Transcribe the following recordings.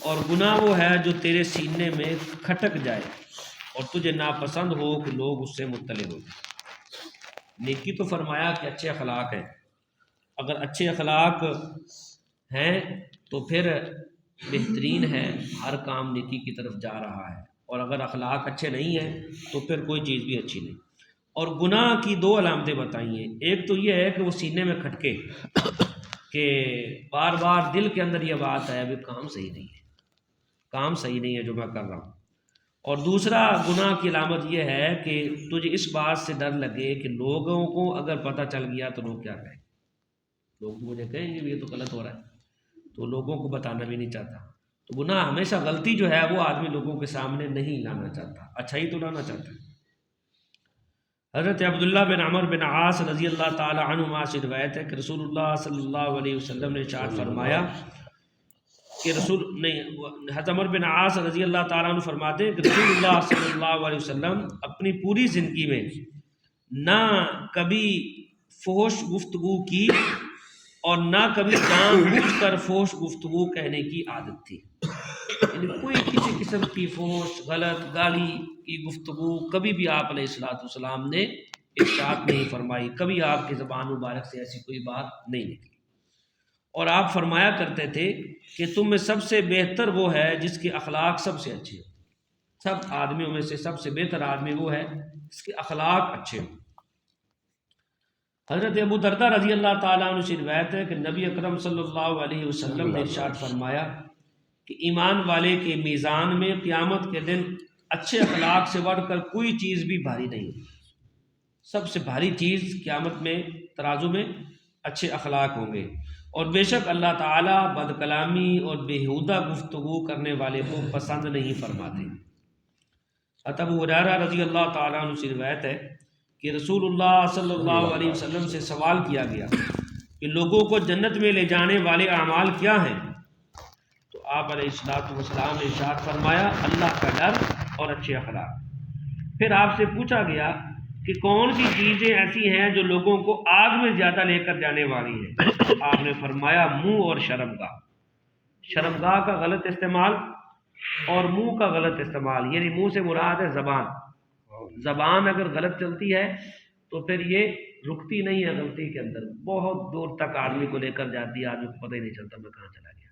اور گناہ وہ ہے جو تیرے سینے میں کھٹک جائے اور تجھے ناپسند ہو کہ لوگ اس سے مطلع ہو جائیں۔ نیکی تو فرمایا کہ اچھے اخلاق ہیں، اگر اچھے اخلاق ہیں تو پھر بہترین ہے، ہر کام نیکی کی طرف جا رہا ہے، اور اگر اخلاق اچھے نہیں ہیں تو پھر کوئی چیز بھی اچھی نہیں۔ اور گناہ کی دو علامتیں بتائی ہیں، ایک تو یہ ہے کہ وہ سینے میں کھٹکے، کہ بار بار دل کے اندر یہ بات ہے کہ کام صحیح نہیں ہے، کام صحیح نہیں ہے جو میں کر رہا ہوں۔ اور دوسرا گناہ کی علامت یہ ہے کہ تجھے اس بات سے ڈر لگے کہ لوگوں کو اگر پتہ چل گیا تو لوگ کیا کہیں، لوگ مجھے کہیں گے یہ تو غلط ہو رہا ہے، تو لوگوں کو بتانا بھی نہیں چاہتا۔ تو گناہ ہمیشہ غلطی جو ہے وہ آدمی لوگوں کے سامنے نہیں لانا چاہتا، اچھائی تو لانا چاہتا ہے۔ حضرت عبداللہ بن عمر بن عاص رضی اللہ تعالی عنہما سے روایت ہے کہ رسول اللہ صلی اللہ علیہ وسلم نے ارشاد فرمایا کہ حضرت عمر بن عاص رضی اللہ تعالیٰ عنہ فرماتے ہیں کہ رسول اللہ صلی اللہ علیہ وسلم اپنی پوری زندگی میں نہ کبھی فحش گفتگو کی اور نہ کبھی جان بوجھ کر فحش گفتگو کہنے کی عادت تھی، یعنی کوئی کسی قسم کی فحش غلط گالی کی گفتگو کبھی بھی آپ علیہ الصلوۃ والسلام نے ارشاد نہیں فرمائی، کبھی آپ کی زبان مبارک سے ایسی کوئی بات نہیں نکلی۔ اور آپ فرمایا کرتے تھے کہ تم میں سب سے بہتر وہ ہے جس کے اخلاق سب سے اچھے ہوں، سب آدمیوں میں سے سب سے بہتر آدمی وہ ہے جس کے اخلاق اچھے ہوں۔ حضرت ابو دردہ رضی اللہ تعالیٰ عنہ سے روایت ہے کہ نبی اکرم صلی اللہ علیہ وسلم نے ارشاد فرمایا کہ ایمان والے کے میزان میں قیامت کے دن اچھے اخلاق سے بڑھ کر کوئی چیز بھی بھاری نہیں ہے، سب سے بھاری چیز قیامت میں ترازو میں اچھے اخلاق ہوں گے، اور بے شک اللہ تعالیٰ بد کلامی اور بیہودہ گفتگو کرنے والے کو پسند نہیں فرماتے۔ ابو ہریرہ رضی اللہ تعالیٰ عنہ سے روایت ہے کہ رسول اللہ صلی اللہ علیہ وسلم سے سوال کیا گیا کہ لوگوں کو جنت میں لے جانے والے اعمال کیا ہیں، تو آپ علیہ السلام نے ارشاد فرمایا اللہ کا ڈر اور اچھے اخلاق۔ پھر آپ سے پوچھا گیا کہ کون سی چیزیں ایسی ہیں جو لوگوں کو آگ میں زیادہ لے کر جانے والی ہیں، آپ نے فرمایا منہ اور شرمگاہ، شرمگاہ کا غلط استعمال اور منہ کا غلط استعمال، یعنی منہ سے مراد ہے زبان، زبان اگر غلط چلتی ہے تو پھر یہ رکتی نہیں ہے، غلطی کے اندر بہت دور تک آدمی کو لے کر جاتی ہے، آدمی کو پتہ ہی نہیں چلتا میں کہاں چلا گیا۔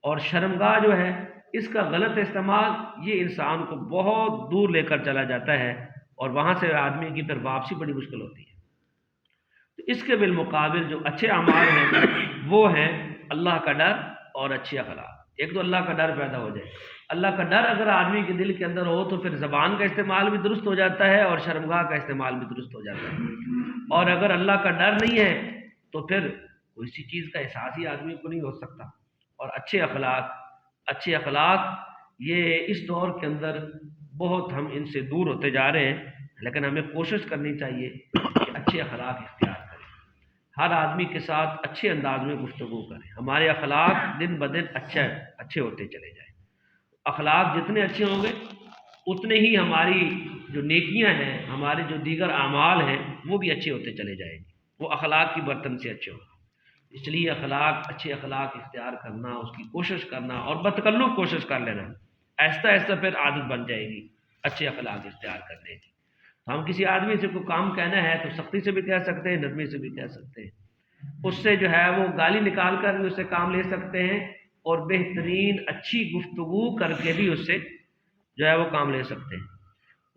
اور شرمگاہ جو ہے اس کا غلط استعمال یہ انسان کو بہت دور لے کر چلا جاتا ہے، اور وہاں سے آدمی کی پھر واپسی بڑی مشکل ہوتی ہے۔ تو اس کے بالمقابل جو اچھے اعمال ہیں وہ ہیں اللہ کا ڈر اور اچھے اخلاق۔ ایک تو اللہ کا ڈر پیدا ہو جائے، اللہ کا ڈر اگر آدمی کے دل کے اندر ہو تو پھر زبان کا استعمال بھی درست ہو جاتا ہے اور شرمگاہ کا استعمال بھی درست ہو جاتا ہے۔ اور اگر اللہ کا ڈر نہیں ہے تو پھر کوئی سی چیز کا احساس ہی آدمی کو نہیں ہو سکتا۔ اور اچھے اخلاق یہ اس دور کے اندر بہت ہم ان سے دور ہوتے جا رہے ہیں، لیکن ہمیں کوشش کرنی چاہیے کہ اچھے اخلاق اختیار کریں، ہر آدمی کے ساتھ اچھے انداز میں گفتگو کریں، ہمارے اخلاق دن بدن اچھے ہوتے چلے جائیں۔ اخلاق جتنے اچھے ہوں گے اتنے ہی ہماری جو نیکیاں ہیں، ہمارے جو دیگر اعمال ہیں وہ بھی اچھے ہوتے چلے جائیں گے، وہ اخلاق کی برتن سے اچھے ہوں گے۔ اس لیے اچھے اخلاق اختیار کرنا، اس کی کوشش کرنا اور بتکلف کوشش کر لینا، آہستہ آہستہ پھر عادت بن جائے گی اچھے اخلاق اختیار کرنے کی۔ تو ہم کسی آدمی سے کوئی کام کہنا ہے تو سختی سے بھی کہہ سکتے ہیں، نرمی سے بھی کہہ سکتے ہیں، اس سے جو ہے وہ گالی نکال کر بھی اس سے کام لے سکتے ہیں، اور بہترین اچھی گفتگو کر کے بھی اس سے جو ہے وہ کام لے سکتے ہیں۔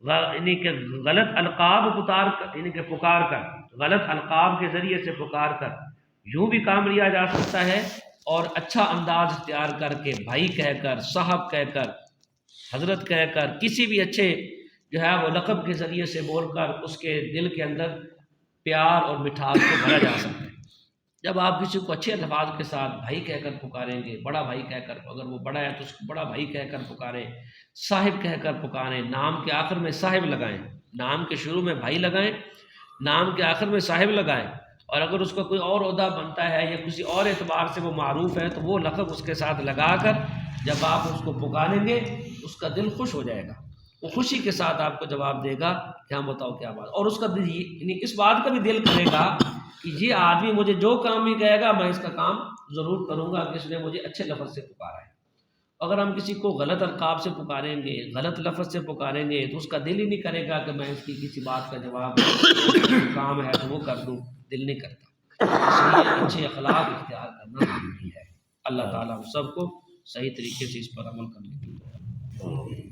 یعنی کہ غلط القاب پکار کر غلط القاب کے ذریعے سے پکار کر یوں بھی کام لیا جا سکتا ہے، اور اچھا انداز اختیار کر کے بھائی کہہ کر، صاحب کہہ کر، حضرت کہہ کر، کسی بھی اچھے جو ہے وہ لقب کے ذریعے سے بول کر اس کے دل کے اندر پیار اور مٹھاس کو بھرا جا سکتا ہے۔ جب آپ کسی کو اچھے الفاظ کے ساتھ بھائی کہہ کر پکاریں گے، بڑا بھائی کہہ کر، اگر وہ بڑا ہے تو اس کو بڑا بھائی کہہ کر پکاریں، صاحب کہہ کر پکاریں، نام کے آخر میں صاحب لگائیں، نام کے شروع میں بھائی لگائیں، نام کے آخر میں صاحب لگائیں، اور اگر اس کا کوئی اور عہدہ بنتا ہے یا کسی اور اعتبار سے وہ معروف ہے تو وہ لقب اس کے ساتھ لگا کر جب آپ اس کو پکاریں گے اس کا دل خوش ہو جائے گا، وہ خوشی کے ساتھ آپ کو جواب دے گا کہ ہاں بتاؤ کیا بات، اور اس کا دل یعنی اس بات کا بھی دل کرے گا کہ یہ آدمی مجھے جو کام بھی کہے گا میں اس کا کام ضرور کروں گا کہ اس نے مجھے اچھے لفظ سے پکارا ہے۔ اگر ہم کسی کو غلط القاب سے پکاریں گے، غلط لفظ سے پکاریں گے، تو اس کا دل ہی نہیں کرے گا کہ میں اس کی کسی بات کا جواب کام ہے تو وہ کر دوں، دل نہیں کرتا۔ اس لیے اچھے اخلاق اختیار کرنا ضروری ہے۔ اللہ تعالیٰ ہم سب کو صحیح طریقے سے اس پر عمل کرنے کی